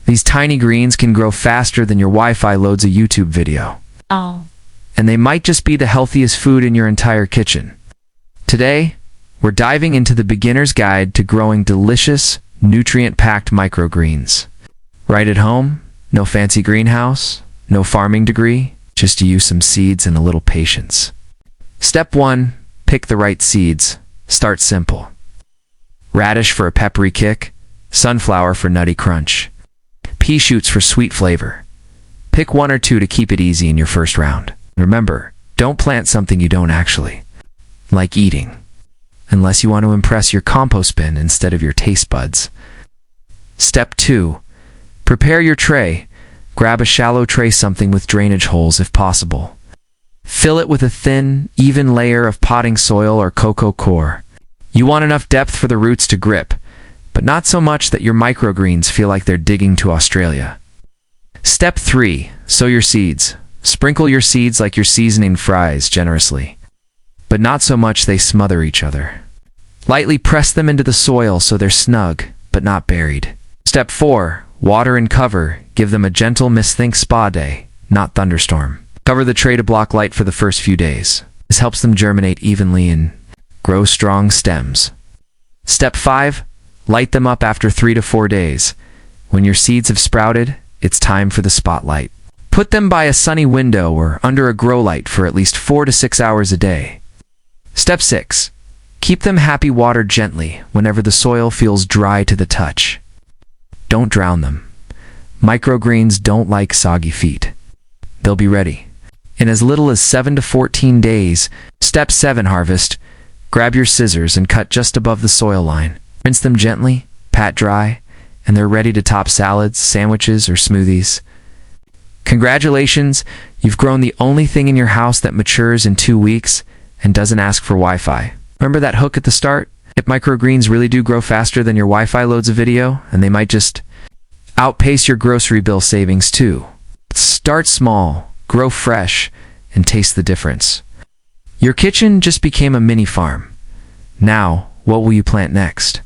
These tiny greens can grow faster than your Wi-Fi loads a YouTube video. Oh. And they might just be the healthiest food in your entire kitchen. Today, we're diving into the beginner's guide to growing delicious, nutrient-packed microgreens. Right at home, no fancy greenhouse, no farming degree, just use some seeds and a little patience. Step 1. Pick the right seeds. Start simple. Radish for a peppery kick, sunflower for nutty crunch, pea shoots for sweet flavor. Pick 1 or 2 to keep it easy in your first round. Remember, don't plant something you don't actually like eating, unless you want to impress your compost bin instead of your taste buds. Step 2. Prepare your tray. Grab a shallow tray, something with drainage holes if possible. Fill it with a thin, even layer of potting soil or cocoa coir. You want enough depth for the roots to grip, but not so much that your microgreens feel like they're digging to Australia. Step 3. Sow your seeds. Sprinkle your seeds like you're seasoning fries generously, but not so much they smother each other. Lightly press them into the soil so they're snug, but not buried. Step 4. Water and cover. Give them a gentle think spa day, not thunderstorm. Cover the tray to block light for the first few days. This helps them germinate evenly and grow strong stems. Step 5. Light them up after 3 to 4 days. When your seeds have sprouted, it's time for the spotlight. Put them by a sunny window or under a grow light for at least 4 to 6 hours a day. Step 6. Keep them happy watered gently whenever the soil feels dry to the touch. Don't drown them. Microgreens don't like soggy feet. They'll be ready in as little as 7 to 14 days. Step 7. Harvest. Grab your scissors and cut just above the soil line. Rinse them gently, pat dry, and they're ready to top salads, sandwiches, or smoothies. Congratulations, you've grown the only thing in your house that matures in 2 weeks and doesn't ask for Wi-Fi. Remember that hook at the start? If microgreens really do grow faster than your Wi-Fi loads a video, and they might just outpace your grocery bill savings too. Start small, grow fresh, and taste the difference. Your kitchen just became a mini farm. Now, what will you plant next?